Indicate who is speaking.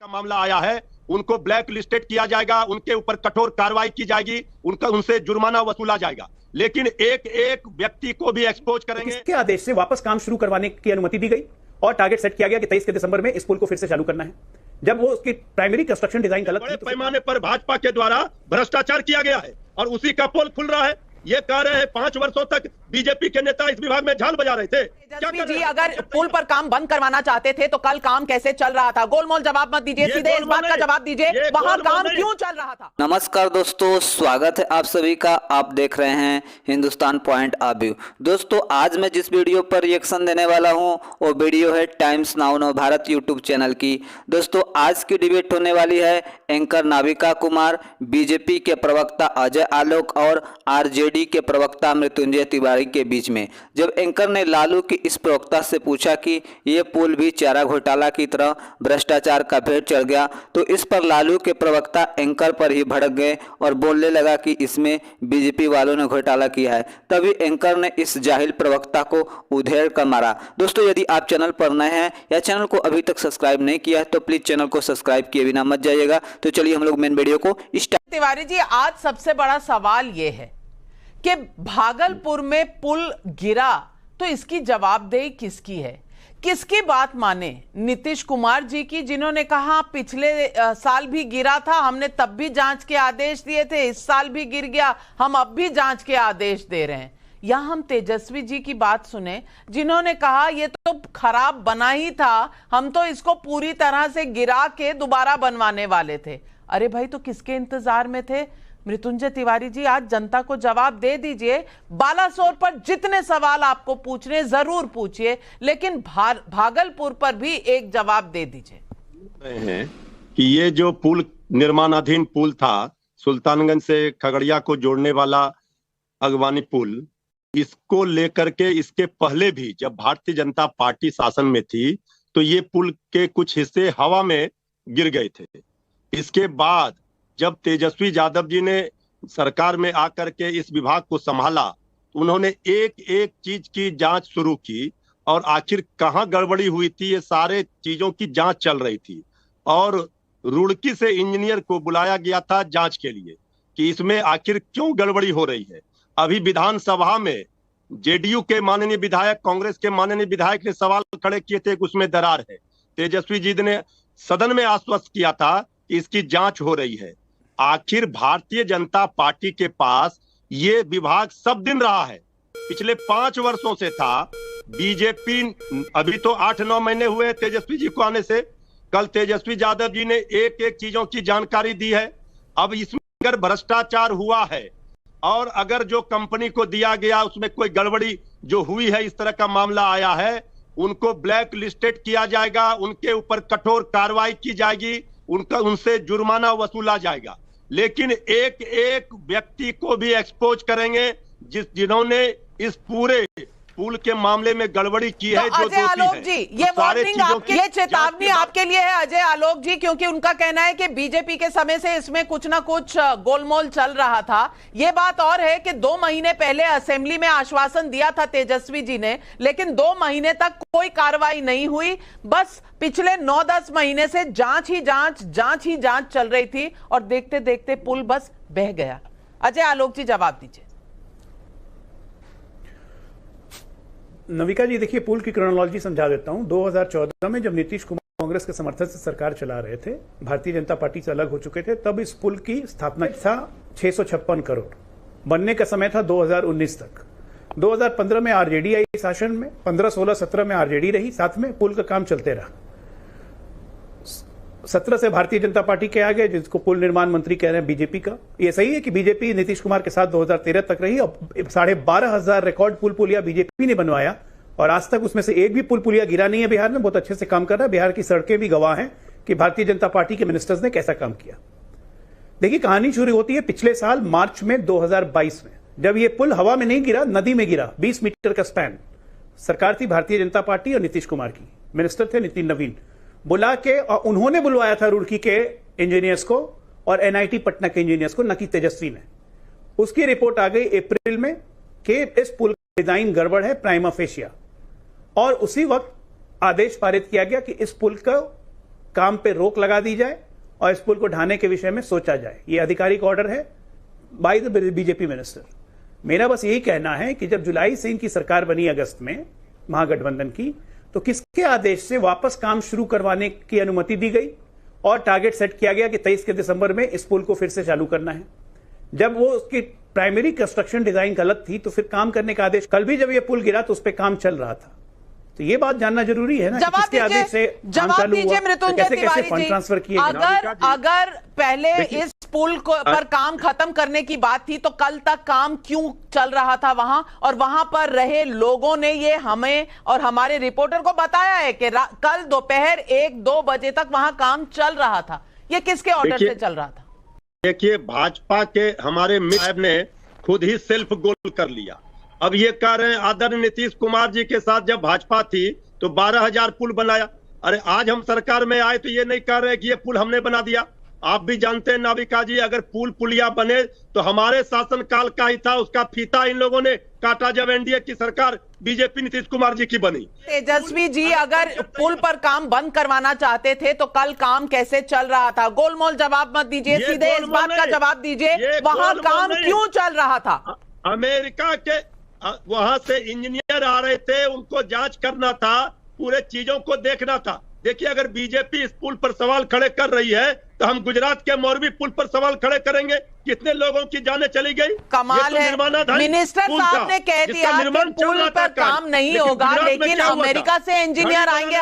Speaker 1: का मामला आया है उनको ब्लैक लिस्टेड किया जाएगा, उनके ऊपर कठोर कार्रवाई की जाएगी, उनसे जुर्माना वसूला जाएगा, लेकिन एक एक व्यक्ति को भी एक्सपोज करेंगे।
Speaker 2: किसके आदेश से वापस काम शुरू करवाने की अनुमति दी गई और टारगेट सेट किया गया कि 23 के दिसंबर में इस पुल को फिर से चालू करना है, जब वो उसकी प्राइमरी कंस्ट्रक्शन डिजाइन गलत
Speaker 1: बड़े पैमाने पर भाजपा के द्वारा भ्रष्टाचार किया गया है और उसी का पोल खुल रहा है। ये कह रहे हैं 5 वर्षों तक बीजेपी के नेता इस विभाग में झाल बजा रहे थे।
Speaker 3: तेजस्वी जी अगर पुल पर काम बंद करवाना चाहते थे तो कल काम कैसे चल रहा था? गोलमोल जवाब मत दीजिए, सीधे इस बात का जवाब दीजिए, वहां काम क्यों चल रहा था?
Speaker 4: नमस्कार दोस्तों, स्वागत है आप सभी का। आप देख रहे हैं हिंदुस्तान पॉइंट ऑफ व्यू। दोस्तों आज मैं जिस वीडियो पर रिएक्शन देने वाला हूं वो वीडियो है टाइम्स नाउ नव भारत यूट्यूब चैनल की। दोस्तों आज की डिबेट होने वाली है एंकर नाविका कुमार, बीजेपी के प्रवक्ता अजय आलोक और आरजेडी के प्रवक्ता मृत्युंजय तिवारी के बीच में। जब एंकर ने लालू की इस प्रवक्ता से पूछा कि ये पुल भी चारा घोटाला की तरह भ्रष्टाचार का भेंट चढ़ गया, तो इस पर लालू के प्रवक्ता एंकर पर ही भड़क गए और बोलने लगा कि इसमें बीजेपी वालों ने घोटाला किया है। तभी एंकर ने इस जाहिल प्रवक्ता को उधेड़ कर मारा। दोस्तों यदि आप चैनल पर नए हैं या चैनल को अभी तक सब्सक्राइब नहीं किया है तो प्लीज चैनल को सब्सक्राइब किए बिना मत जाइएगा। तो चलिए हम लोग मेन वीडियो को स्टार्ट।
Speaker 3: तिवारी जी आज सबसे बड़ा सवाल यह है कि भागलपुर में पुल गिरा तो इसकी जवाबदेही किसकी है? किसकी बात माने? नीतीश कुमार जी की, जिन्होंने कहा पिछले साल भी गिरा था, हमने तब भी जांच के आदेश दिए थे, इस साल भी गिर गया, हम अब भी जांच के आदेश दे रहे हैं। या हम तेजस्वी जी की बात सुने जिन्होंने कहा ये तो खराब बना ही था, हम तो इसको पूरी तरह से गिरा के दोबारा बनवाने वाले थे। अरे भाई तो किसके इंतजार में थे? मृत्युंजय तिवारी जी आज जनता को जवाब दे दीजिए। बालासोर पर जितने सवाल आपको पूछने जरूर पूछिए, लेकिन भागलपुर पर भी एक जवाब दे दीजिए।
Speaker 1: हैं कि ये जो पुल निर्माणाधीन पुल था, सुल्तानगंज से खगड़िया को जोड़ने वाला अगवानी पुल, इसको लेकर के इसके पहले भी जब भारतीय जनता पार्टी शासन में थी तो ये पुल के कुछ हिस्से हवा में गिर गए थे। इसके बाद जब तेजस्वी यादव जी ने सरकार में आकर के इस विभाग को संभाला, उन्होंने एक एक चीज की जांच शुरू की और आखिर कहां गड़बड़ी हुई थी, ये सारे चीजों की जांच चल रही थी। और रुड़की से इंजीनियर को बुलाया गया था जांच के लिए कि इसमें आखिर क्यों गड़बड़ी हो रही है। अभी विधानसभा में जेडीयू के माननीय विधायक, कांग्रेस के माननीय विधायक ने सवाल खड़े किए थे कि उसमें दरार है। तेजस्वी जी ने सदन में आश्वस्त किया था कि इसकी जांच हो रही है। आखिर भारतीय जनता पार्टी के पास ये विभाग सब दिन रहा है, पिछले 5 वर्षों से था। बीजेपी अभी तो 8-9 महीने हुए तेजस्वी जी को आने से। कल तेजस्वी यादव जी ने एक एक चीजों की जानकारी दी है। अब इसमें अगर भ्रष्टाचार हुआ है और अगर जो कंपनी को दिया गया उसमें कोई गड़बड़ी जो हुई है, इस तरह का मामला आया है, उनको ब्लैक लिस्टेड किया जाएगा, उनके ऊपर कठोर कार्रवाई की जाएगी, उनसे जुर्माना वसूला जाएगा, लेकिन एक एक व्यक्ति को भी एक्सपोज करेंगे जिन्होंने इस पूरे पुल के मामले में गड़बड़ी की है।
Speaker 3: तो अजय आलोक जी, ये वार्निंग आपके, ये चेतावनी आपके लिए है अजय आलोक जी, क्योंकि उनका कहना है कि बीजेपी के समय से इसमें कुछ ना कुछ गोलमोल चल रहा था। ये बात और है कि 2 महीने पहले असेंबली में आश्वासन दिया था तेजस्वी जी ने, लेकिन 2 महीने तक कोई कार्रवाई नहीं हुई। बस पिछले 9-10 महीने से जांच ही जांच चल रही थी और देखते देखते पुल बस बह गया। अजय आलोक जी जवाब दीजिए।
Speaker 2: नविका जी देखिए, पुल की क्रोनोलॉजी समझा देता हूं। 2014 में जब नीतीश कुमार कांग्रेस के समर्थन से सरकार चला रहे थे, भारतीय जनता पार्टी से अलग हो चुके थे, तब इस पुल की स्थापना था 656 करोड़, बनने का समय था 2019 तक। 2015 में आरजेडी आई शासन में, 15, 16, 17 में आरजेडी रही साथ में, पुल का काम चलते रहा। 17 से भारतीय जनता पार्टी के आ गए, जिसको पुल निर्माण मंत्री कह रहे हैं बीजेपी का। ये सही है कि बीजेपी नीतीश कुमार के साथ 2013 तक रही और 12,500 रिकॉर्ड पुल पुलिया बीजेपी ने बनवाया और आज तक उसमें से एक भी पुल पुलिया गिरा नहीं है। बिहार में बहुत अच्छे से काम कर रहा है। बिहार की सड़कें भी गवाह हैं कि भारतीय जनता पार्टी के मिनिस्टर्स ने कैसा काम किया। देखिए कहानी शुरू होती है पिछले साल मार्च में 2022 में, जब ये पुल हवा में नहीं गिरा, नदी में गिरा। 20 मीटर का स्पैन। सरकार थी भारतीय जनता पार्टी और नीतीश कुमार की, मिनिस्टर थे नितिन नवीन। बुला के, और उन्होंने बुलवाया था रुड़की के इंजीनियर्स को और एनआईटी पटना के इंजीनियर्स को, न कि तेजस्वी ने। उसकी रिपोर्ट आ गई अप्रैल में कि इस पुल का डिजाइन गड़बड़ है, प्राइमा फेशिया, और उसी वक्त आदेश पारित किया गया कि इस पुल का काम पे रोक लगा दी जाए और इस पुल को ढाने के विषय में सोचा जाए। ये आधिकारिक ऑर्डर है बाय द बीजेपी मिनिस्टर। मेरा बस यही कहना है कि जब जुलाई से इनकी सरकार बनी अगस्त में महागठबंधन की, तो किसके आदेश से वापस काम शुरू करवाने की अनुमति दी गई और टारगेट सेट किया गया कि 23 के दिसंबर में इस पुल को फिर से चालू करना है। जब वो उसकी प्राइमरी कंस्ट्रक्शन डिजाइन गलत थी तो फिर काम करने का आदेश, कल भी जब ये पुल गिरा तो उस पर काम चल रहा था। तो ये बात जानना जरूरी है ना, किसके आदेश से काम चालू हुआ, कैसे कैसे फंड ट्रांसफर किए गए।
Speaker 3: अगर पहले इस पुल पर काम खत्म करने की बात थी तो कल तक काम क्यों चल रहा था वहां, और वहां पर रहे लोगों ने ये हमें और हमारे रिपोर्टर को बताया है कि कल दोपहर 1-2 बजे तक वहां काम चल रहा था। ये किसके ऑर्डर से चल रहा था?
Speaker 1: देखिए, भाजपा के हमारे मित्र साहब ने खुद ही सेल्फ गोल कर लिया। अब ये कह रहे हैं आदरणीय नीतीश कुमार जी के साथ जब भाजपा थी तो 12,000 पुल बनाया। अरे आज हम सरकार में आए तो ये नहीं कह रहे कि ये पुल हमने बना दिया। आप भी जानते हैं नाविका जी, अगर पुल पुलिया बने तो हमारे शासन काल का ही था, उसका फीता इन लोगों ने काटा जब एनडीए की सरकार बीजेपी नीतीश कुमार जी की बनी।
Speaker 3: तेजस्वी जी, अगर पुल पर काम बंद करवाना चाहते थे तो कल काम कैसे चल रहा था? गोलमोल जवाब मत दीजिए, सीधे इस बात का जवाब दीजिए, वहां काम क्यों चल रहा था?
Speaker 1: अमेरिका के वहां से इंजीनियर आ रहे थे, उनको जांच करना था, पूरे चीजों को देखना था। देखिए, अगर बीजेपी इस पुल पर सवाल खड़े कर रही है तो हम गुजरात के मोरबी पुल पर सवाल खड़े करेंगे। कितने लोगों की जानें चली गई।
Speaker 3: कमाल है, मिनिस्टर साहब ने कह दिया कि पुल पर काम नहीं होगा, लेकिन अमेरिका से इंजीनियर आएंगे।